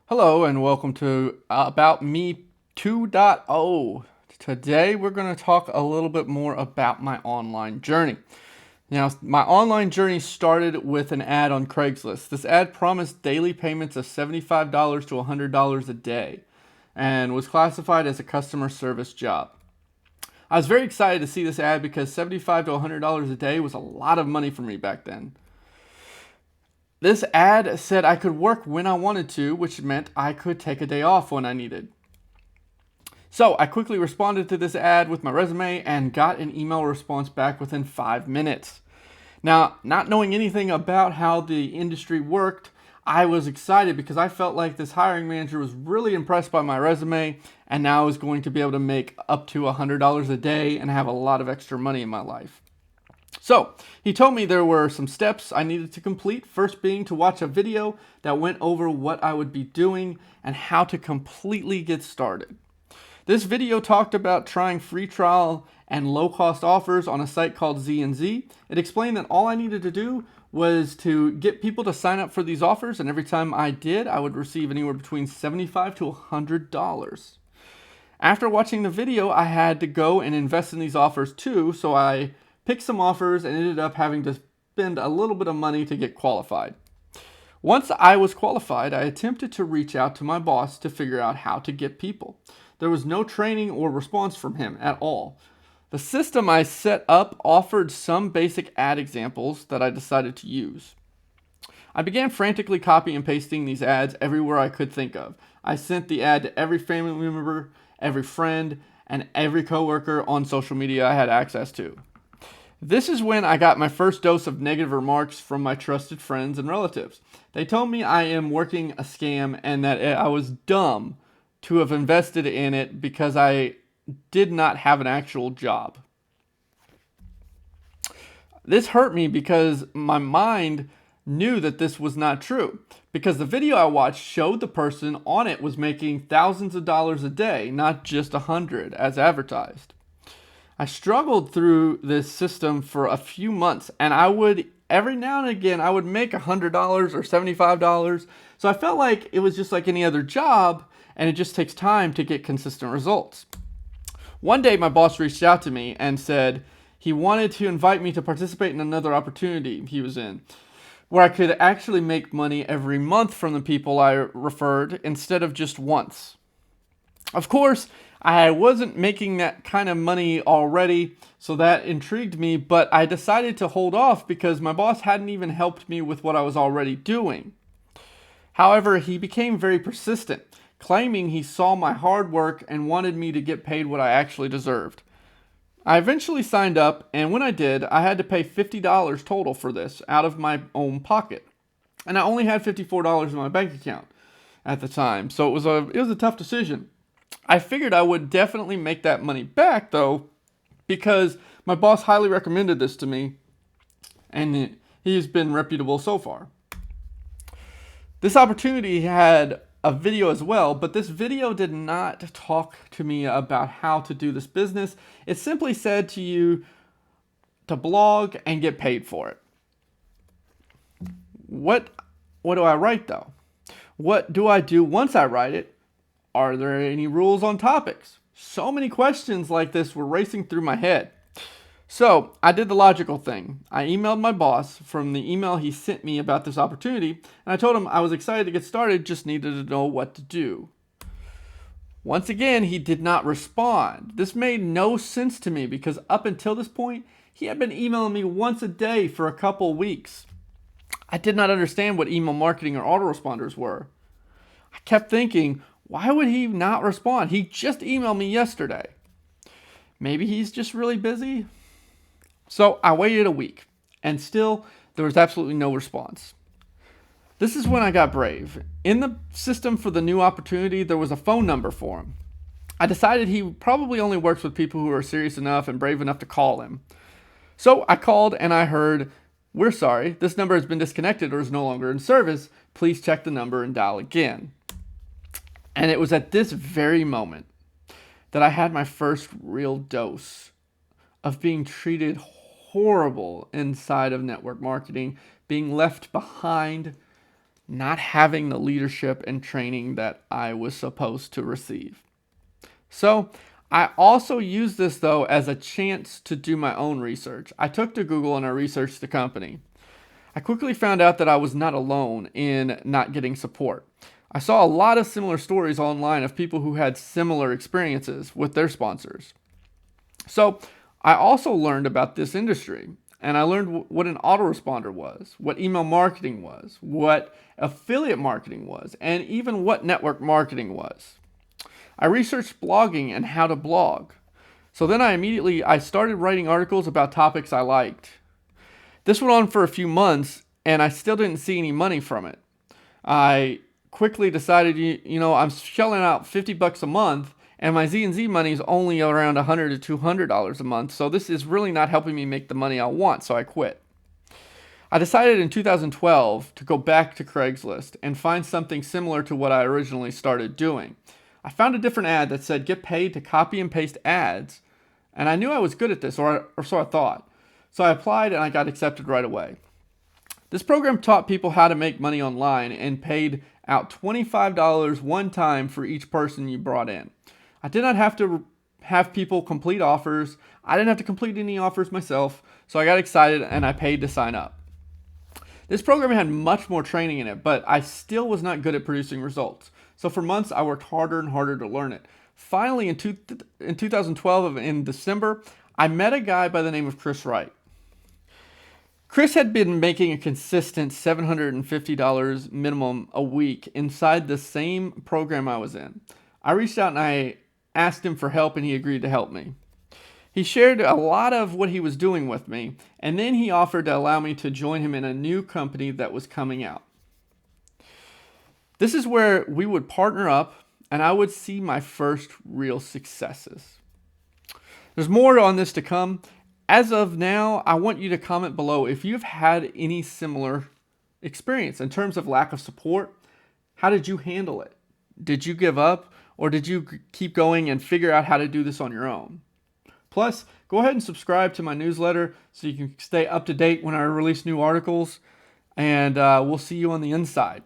Hello and welcome to About Me 2.0. Today we're going to talk a little bit more about my online journey. Now, my online journey started with an ad on Craigslist. This ad promised daily payments of $75 to $100 a day and was classified as a customer service job. I was very excited to see this ad because $75 to $100 a day was a lot of money for me back then. This ad said I could work when I wanted to, which meant I could take a day off when I needed. So I quickly responded to this ad with my resume and got an email response back within 5 minutes. Now, not knowing anything about how the industry worked, I was excited because I felt like this hiring manager was really impressed by my resume, and now I was going to be able to make up to $100 a day and have a lot of extra money in my life. So, he told me there were some steps I needed to complete, first being to watch a video that went over what I would be doing and how to completely get started. This video talked about trying free trial and low-cost offers on a site called Z&Z. It explained that all I needed to do was to get people to sign up for these offers, and every time I did, I would receive anywhere between $75 to $100. After watching the video, I had to go and invest in these offers too, so I picked some offers and ended up having to spend a little bit of money to get qualified. Once I was qualified, I attempted to reach out to my boss to figure out how to get people. There was no training or response from him at all. The system I set up offered some basic ad examples that I decided to use. I began frantically copying and pasting these ads everywhere I could think of. I sent the ad to every family member, every friend, and every coworker on social media I had access to. This is when I got my first dose of negative remarks from my trusted friends and relatives. They told me I am working a scam and that I was dumb to have invested in it because I did not have an actual job. This hurt me because my mind knew that this was not true, because the video I watched showed the person on it was making thousands of dollars a day, not just 100 as advertised. I struggled through this system for a few months, and I would every now and again I would make $100 or $75. So I felt like it was just like any other job, and it just takes time to get consistent results. One day my boss reached out to me and said he wanted to invite me to participate in another opportunity he was in, where I could actually make money every month from the people I referred instead of just once. Of course, I wasn't making that kind of money already, so that intrigued me, but I decided to hold off because my boss hadn't even helped me with what I was already doing. However, he became very persistent, claiming he saw my hard work and wanted me to get paid what I actually deserved. I eventually signed up, and when I did, I had to pay $50 total for this out of my own pocket. And I only had $54 in my bank account at the time, so it was a tough decision. I figured I would definitely make that money back though, because my boss highly recommended this to me, and he's been reputable so far. This opportunity had a video as well, but this video did not talk to me about how to do this business. It simply said to you to blog and get paid for it. What do I write though? What do I do once I write it? Are there any rules on topics? So many questions like this were racing through my head. So I did the logical thing. I emailed my boss from the email he sent me about this opportunity, and I told him I was excited to get started, just needed to know what to do. Once again, he did not respond. This made no sense to me because up until this point, he had been emailing me once a day for a couple weeks. I did not understand what email marketing or autoresponders were. I kept thinking, why would he not respond? He just emailed me yesterday. Maybe he's just really busy. So I waited a week, and still there was absolutely no response. This is when I got brave. In the system for the new opportunity, there was a phone number for him. I decided he probably only works with people who are serious enough and brave enough to call him. So I called and I heard, "We're sorry, this number has been disconnected or is no longer in service. Please check the number and dial again." And it was at this very moment that I had my first real dose of being treated horrible inside of network marketing, being left behind, not having the leadership and training that I was supposed to receive. So I also used this though as a chance to do my own research. I took to Google and I researched the company. I quickly found out that I was not alone in not getting support. I saw a lot of similar stories online of people who had similar experiences with their sponsors. So I also learned about this industry, and I learned what an autoresponder was, what email marketing was, what affiliate marketing was, and even what network marketing was. I researched blogging and how to blog. So then I started writing articles about topics I liked. This went on for a few months, and I still didn't see any money from it. I quickly decided, I'm shelling out $50 a month, and my Z&Z money is only around $100 to $200 a month, so this is really not helping me make the money I want, so I quit. I decided in 2012 to go back to Craigslist and find something similar to what I originally started doing. I found a different ad that said get paid to copy and paste ads, and I knew I was good at this, or so I thought. So I applied and I got accepted right away. This program taught people how to make money online and paid out $25 one time for each person you brought in. I did not have to have people complete offers. I didn't have to complete any offers myself, so I got excited and I paid to sign up. This program had much more training in it, but I still was not good at producing results. So for months, I worked harder and harder to learn it. Finally, in 2012, in December, I met a guy by the name of Chris Wright. Chris had been making a consistent $750 minimum a week inside the same program I was in. I reached out and I asked him for help, and he agreed to help me. He shared a lot of what he was doing with me, and then he offered to allow me to join him in a new company that was coming out. This is where we would partner up, and I would see my first real successes. There's more on this to come. As of now, I want you to comment below if you've had any similar experience in terms of lack of support. How did you handle it? Did you give up, or did you keep going and figure out how to do this on your own? Plus, go ahead and subscribe to my newsletter so you can stay up to date when I release new articles, and we'll see you on the inside.